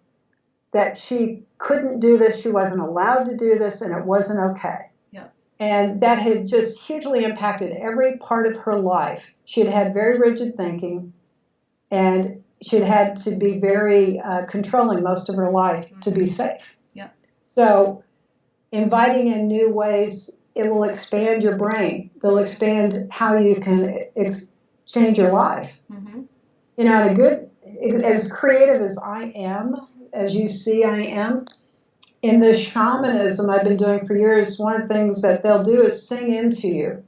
that she couldn't do this, she wasn't allowed to do this, and it wasn't okay. And that had just hugely impacted every part of her life. She'd had very rigid thinking, and she'd had to be very controlling most of her life to be safe. So inviting in new ways, it will expand your brain. They'll expand how you can change your life. Mm-hmm. You know, as creative as I am, as you see I am, in this shamanism I've been doing for years, one of the things that they'll do is sing into you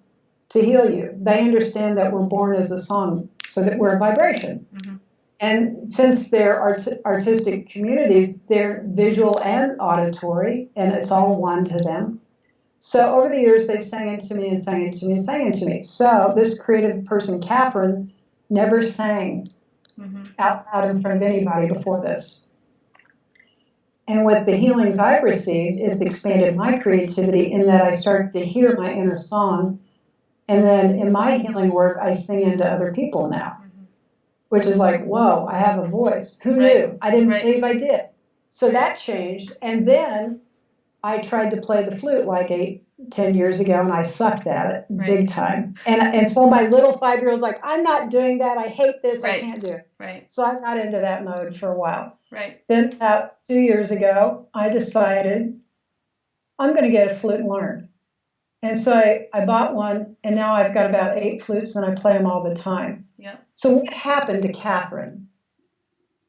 to heal you. They understand that we're born as a song, so that we're a vibration. Mm-hmm. And since they're artistic communities, they're visual and auditory, and it's all one to them. So over the years, they've sang into me and sang into me and sang into me. So this creative person, Katherine, never sang out in front of anybody before this. And with the healings I've received, it's expanded my creativity in that I started to hear my inner song. And then in my healing work, I sing into other people now, which is like, whoa, I have a voice. Who knew? I didn't believe I did. So that changed. And then I tried to play the flute like 10 years ago, and I sucked at it big time. And so my little 5-year-old's like, I'm not doing that. I hate this. I can't do it. So I got into that mode for a while. Then about 2 years ago, I decided I'm going to get a flute and learn. And so I bought one, and now I've got about 8 flutes, and I play them all the time. So what happened to Katherine?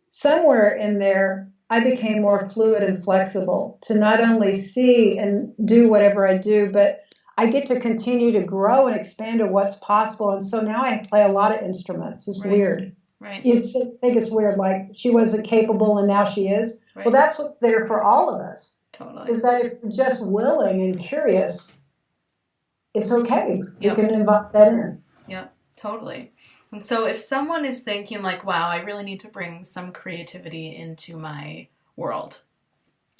Somewhere in there, I became more fluid and flexible to not only see and do whatever I do, but I get to continue to grow and expand to what's possible. And so now I play a lot of instruments. It's weird. You'd think it's weird, like she wasn't capable and now she is. Well, that's what's there for all of us. Totally. Is that if you're just willing and curious, it's okay. You can invite that in. Yep, totally. And so if someone is thinking like, wow, I really need to bring some creativity into my world,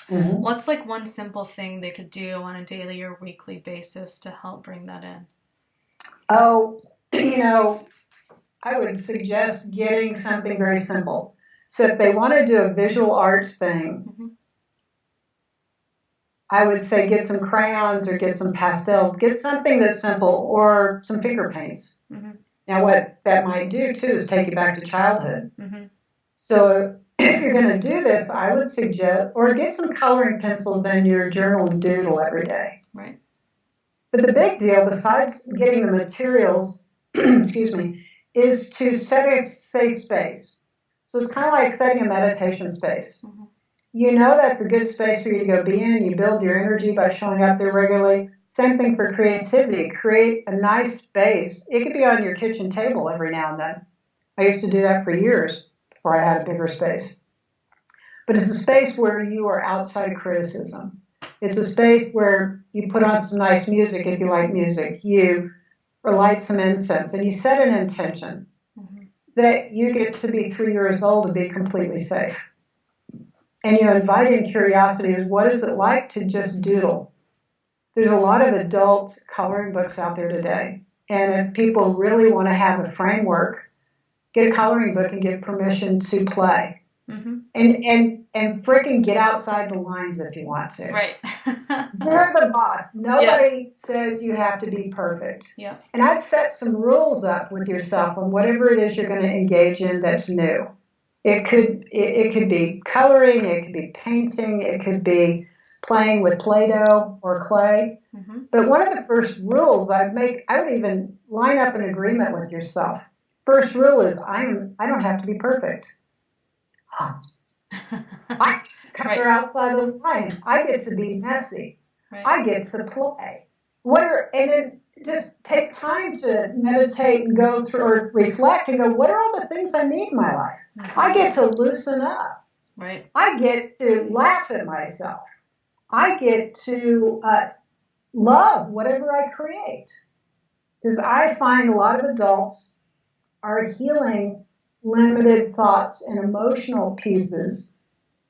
what's like one simple thing they could do on a daily or weekly basis to help bring that in? Oh, I would suggest getting something very simple. So if they want to do a visual arts thing, I would say get some crayons or get some pastels. Get something that's simple, or some finger paints. Now, what that might do, too, is take you back to childhood. So if you're going to do this, I would suggest, or get some coloring pencils in your journal and doodle every day. But the big deal, besides getting the materials, excuse me, is to set a safe space. So it's kind of like setting a meditation space. You know that's a good space for you to go be in. You build your energy by showing up there regularly. Same thing for creativity. Create a nice space. It could be on your kitchen table every now and then. I used to do that for years before I had a bigger space. But it's a space where you are outside of criticism. It's a space where you put on some nice music if you like music. You light some incense, and you set an intention that you get to be 3 years old to be completely safe. And you invite in curiosity. What is it like to just doodle? There's a lot of adult coloring books out there today. And if people really want to have a framework, get a coloring book and get permission to play. And freaking get outside the lines if you want to. You're the boss. Nobody says you have to be perfect. And I'd set some rules up with yourself on whatever it is you're going to engage in that's new. It could be coloring, it could be painting, it could be playing with Play-Doh or clay. But one of the first rules I would even line up an agreement with yourself. First rule is I don't have to be perfect. I get to color outside the lines. I get to be messy. I get to play. And then just take time to meditate and go through or reflect and go, what are all the things I need in my life? I get to loosen up. I get to laugh at myself. I get to love whatever I create. Because I find a lot of adults are healing limited thoughts and emotional pieces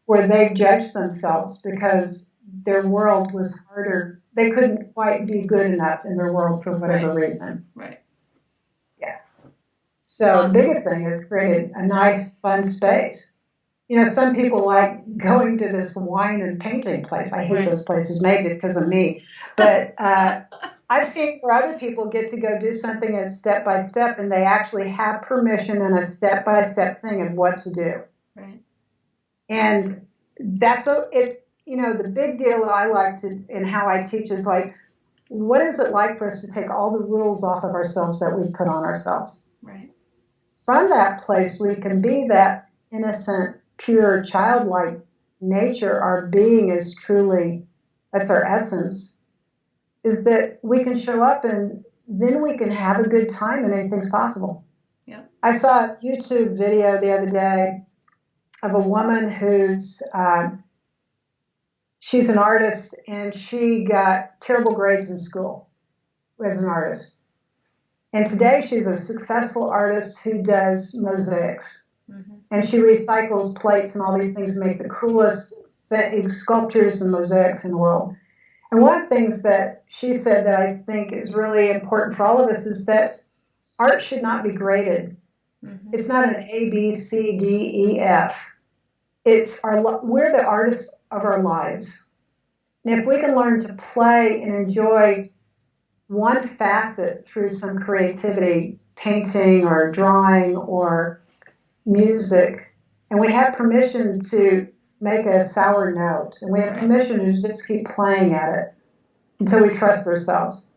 where they've judged themselves because their world was harder. They couldn't quite be good enough in their world for whatever reason. Yeah. So the biggest thing is create a nice, fun space. Some people like going to this wine and painting place. I hate those places. Maybe it's because of me. But I've seen where other people get to go do something as step by step, and they actually have permission and a step by step thing of what to do. And that's the big deal that I like to, and how I teach is what is it like for us to take all the rules off of ourselves that we put on ourselves? Right. From that place, we can be that innocent, pure, childlike nature. Our being is truly, that's our essence, is that we can show up and then we can have a good time and anything's possible. Yep. I saw a YouTube video the other day of a woman she's an artist and she got terrible grades in school as an artist. And today she's a successful artist who does mosaics. Mm-hmm. And she recycles plates and all these things to make the coolest sculptures and mosaics in the world. And one of the things that she said that I think is really important for all of us is that art should not be graded. Mm-hmm. It's not an A, B, C, D, E, F. We're the artists of our lives. And if we can learn to play and enjoy one facet through some creativity, painting or drawing or music, and we have permission to make a sour note, and we have permission to just keep playing at it until we trust ourselves.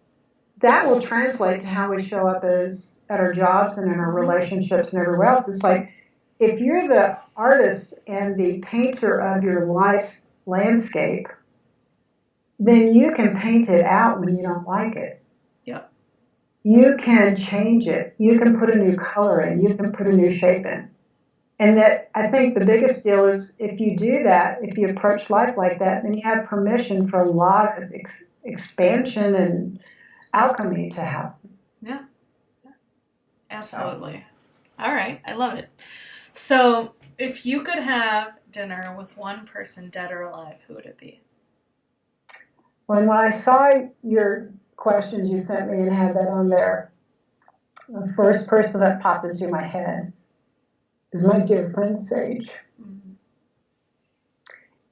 That will translate to how we show up at our jobs and in our relationships and everywhere else. It's like if you're the artist and the painter of your life's landscape, then you can paint it out when you don't like it. Yep. You can change it. You can put a new color in. You can put a new shape in. And that I think the biggest deal is if you do that, if you approach life like that, then you have permission for a lot of expansion and alchemy to happen. Yeah. Absolutely. All right. I love it. So if you could have dinner with one person, dead or alive, who would it be? When I saw your questions you sent me and had that on there, the first person that popped into my head is my dear friend Sage. Mm-hmm.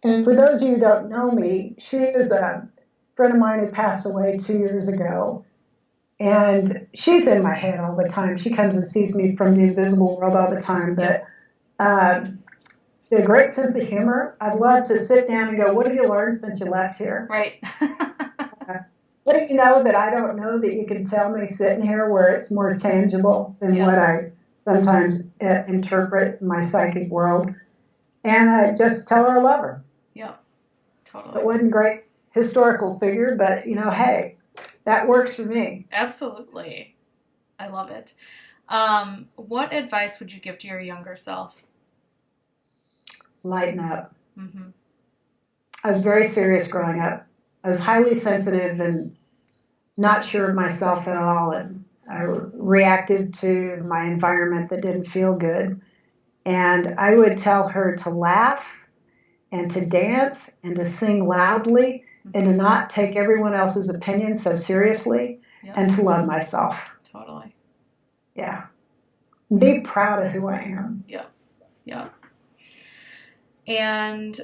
And for those of you who don't know me, she is a friend of mine who passed away 2 years ago. And she's in my head all the time. She comes and sees me from the invisible world all the time. But a great sense of humor. I'd love to sit down and go, what have you learned since you left here? Right. What do you know that I don't know that you can tell me sitting here where it's more tangible than what I sometimes interpret in my psychic world? And I just tell her I love her. Yeah, totally. It wasn't a great historical figure, but, hey, that works for me. Absolutely. I love it. What advice would you give to your younger self? Lighten up. Mm-hmm. I was very serious growing up. I was highly sensitive and not sure of myself at all. And I reacted to my environment that didn't feel good. And I would tell her to laugh and to dance and to sing loudly and to not take everyone else's opinion so seriously and to love myself. Totally. Yeah. Be proud of who I am. Yeah. Yeah. And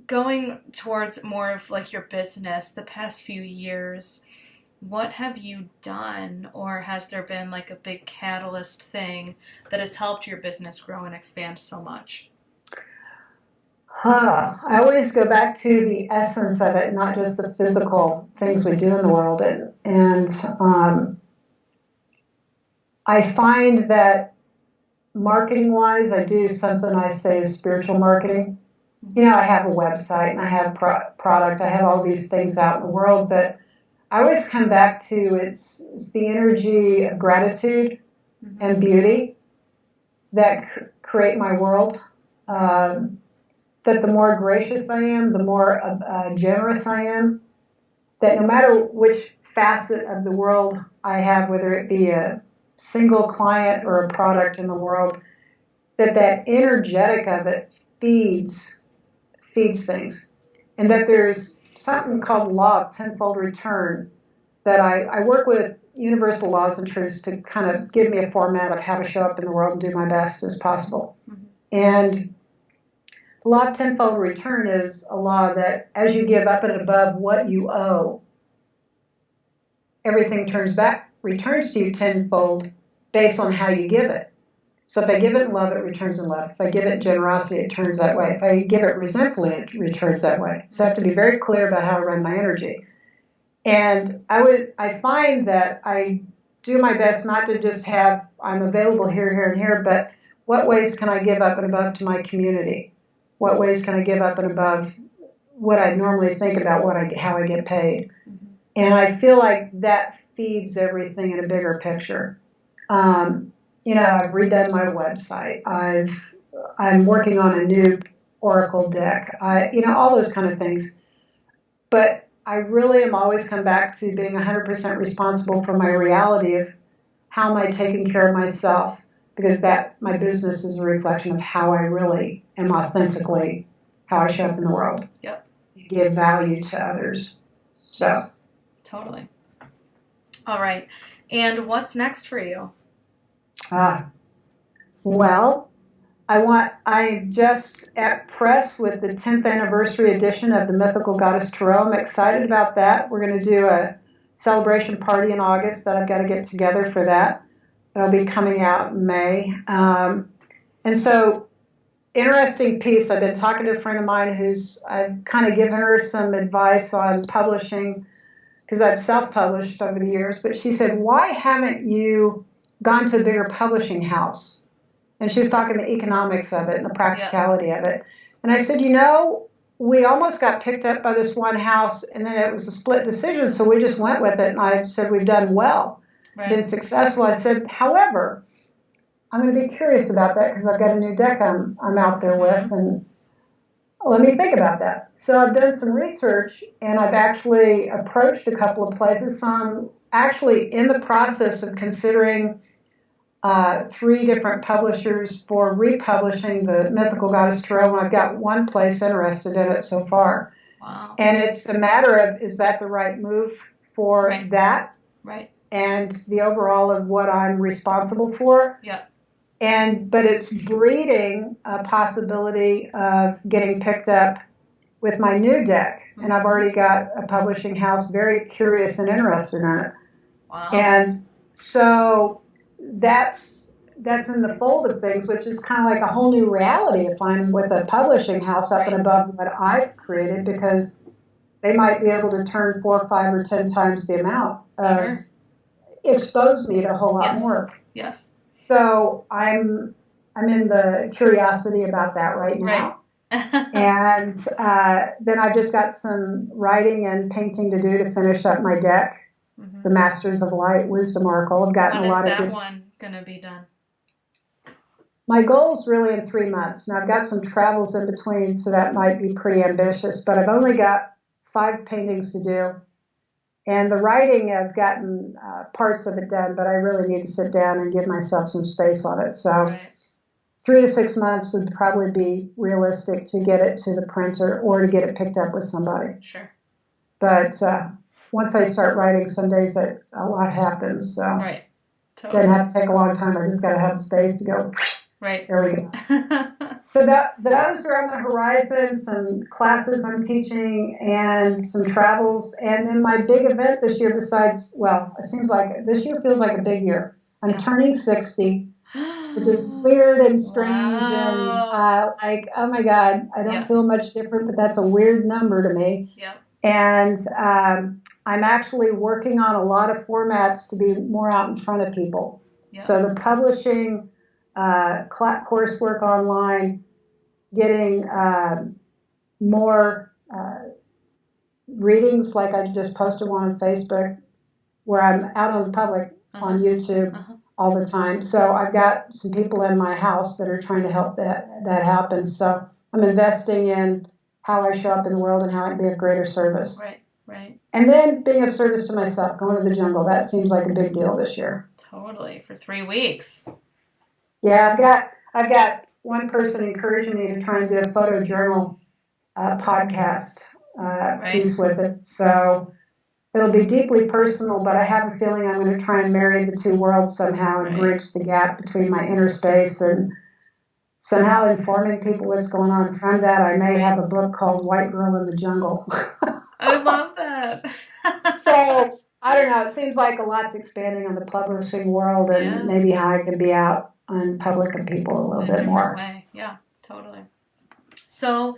going towards more of like your business, the past few years, what have you done, or has there been like a big catalyst thing that has helped your business grow and expand so much? I always go back to the essence of it, not just the physical things we do in the world. And I find that marketing-wise, I do something I say is spiritual marketing. I have a website and I have product. I have all these things out in the world, but I always come back to it's the energy of gratitude and beauty that create my world. That the more gracious I am, the more generous I am. That no matter which facet of the world I have, whether it be a single client or a product in the world, that energetic of it feeds things. And that there's something called law of tenfold return that I work with universal laws and truths to kind of give me a format of how to show up in the world and do my best as possible. Mm-hmm. And the law of tenfold return is a law that as you give up and above what you owe, everything returns to you tenfold based on how you give it. So if I give it in love, it returns in love. If I give it generosity, it turns that way. If I give it resentfully, it returns that way. So I have to be very clear about how to run my energy. And I find that I do my best not to just have, I'm available here, here, and here, but what ways can I give up and above to my community? What ways can I give up and above what I normally think about how I get paid? Mm-hmm. And I feel like that feeds everything in a bigger picture. I've redone my website. I'm working on a new Oracle deck. All those kind of things. But I really am always come back to being 100% responsible for my reality of how am I taking care of myself, because that my business is a reflection of how I really am authentically, how I show up in the world. Yep. Give value to others. So. Totally. All right. And what's next for you? Well, I just at press with the 10th anniversary edition of the Mythical Goddess Tarot. I'm excited about that. We're going to do a celebration party in August that I've got to get together for that. It'll be coming out in May. And so, interesting piece. I've been talking to a friend of mine I've kind of given her some advice on publishing, because I've self-published over the years, but she said, why haven't you gone to a bigger publishing house? And she was talking the economics of it and the practicality of it. And I said, we almost got picked up by this one house, and then it was a split decision, so we just went with it. And I said, we've done well, been successful. I said, however, I'm going to be curious about that because I've got a new deck I'm out there with, and let me think about that. So I've done some research, and I've actually approached a couple of places. So I'm actually in the process of considering 3 different publishers for republishing the Mythical Goddess Tarot, and I've got one place interested in it so far. Wow. And it's a matter of, is that the right move for that? Right. And the overall of what I'm responsible for? Yeah. But it's breeding a possibility of getting picked up with my new deck. Mm-hmm. And I've already got a publishing house very curious and interested in it. Wow. And so that's in the fold of things, which is kind of like a whole new reality if I'm with a publishing house up and above what I've created, because they might be able to turn 4, 5, or 10 times the amount of expose me to a whole lot more. Yes. So I'm in the curiosity about that right now. And then I've just got some writing and painting to do to finish up my deck. Mm-hmm. The Masters of Light Wisdom Oracle. I've gotten when a lot is of that one going to be done? My goal is really in 3 months. Now I've got some travels in between, so that might be pretty ambitious, but I've only got 5 paintings to do. And the writing, I've gotten parts of it done, but I really need to sit down and give myself some space on it. So 3 to 6 months would probably be realistic to get it to the printer or to get it picked up with somebody. Sure. But once I start writing, some days a lot happens. So right. Totally. Doesn't have to take a long time. I just got to have space to go. Right. There we go. So those are on the horizon, some classes I'm teaching and some travels. And then my big event this year besides, well, it seems like this year feels like a big year. I'm turning 60, which is weird and strange. Wow. And oh my God, I don't feel much different, but that's a weird number to me. Yeah. And I'm actually working on a lot of formats to be more out in front of people. Yep. So the publishing, coursework online, getting more readings, like I just posted one on Facebook, where I'm out on the public on YouTube all the time. So I've got some people in my house that are trying to help that happen. So I'm investing in how I show up in the world and how I can be of greater service. Right. Right. And then being of service to myself, going to the jungle, that seems like a big deal this year. Totally. For 3 weeks. Yeah, I've got one person encouraging me to try and do a photojournal podcast piece with it. So it'll be deeply personal, but I have a feeling I'm going to try and marry the 2 worlds somehow and bridge the gap between my inner space and somehow informing people what's going on. From that, I may have a book called White Girl in the Jungle. I love that. So, I don't know. It seems like a lot's expanding on the publishing world and maybe how I can be out on public and people a little bit more. Way. Yeah, totally. So,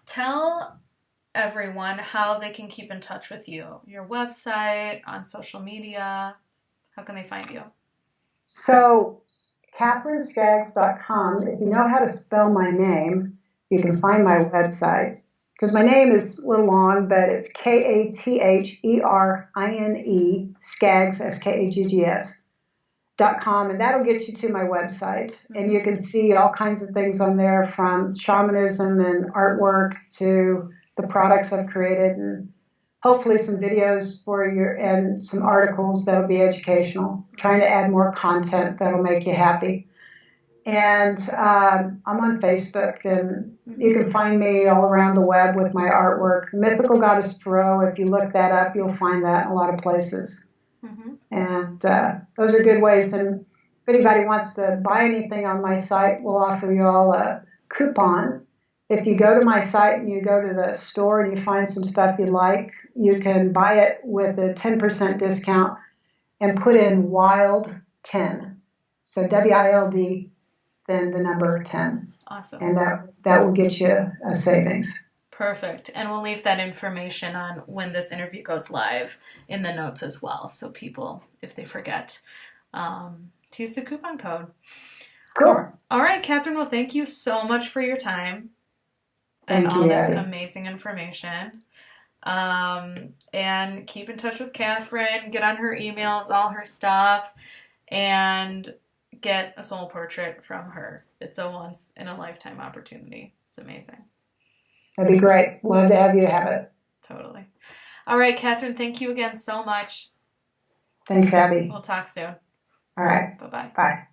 tell everyone how they can keep in touch with you. Your website, on social media, How can they find you? So, KatherineSkaggs.com. If you know how to spell my name, you can find my website. Because my name is a little long, but it's Katherine, Skaggs, Skaggs.com, and that'll get you to my website. And you can see all kinds of things on there, from shamanism and artwork to the products I've created, and hopefully some videos for your and some articles that'll be educational. Trying to add more content that'll make you happy. And I'm on Facebook, and you can find me all around the web with my artwork. Mythical Goddess Tarot, if you look that up, you'll find that in a lot of places. Mm-hmm. And those are good ways. And if anybody wants to buy anything on my site, we'll offer you all a coupon. If you go to my site and you go to the store and you find some stuff you like, you can buy it with a 10% discount and put in WILD 10. So WILD, then the number 10. Awesome. And that will get you a savings. Perfect. And we'll leave that information on when this interview goes live in the notes as well, so people, if they forget, to use the coupon code. Cool. All right, Katherine, well, thank you so much for your time and all this amazing information. And keep in touch with Katherine, get on her emails, all her stuff, and get a soul portrait from her. It's a once-in-a-lifetime opportunity. It's amazing. That'd be great. Love to have you have it. Totally. All right, Katherine, thank you again so much. Thanks, Abby. We'll talk soon. All right. Bye-bye. Bye.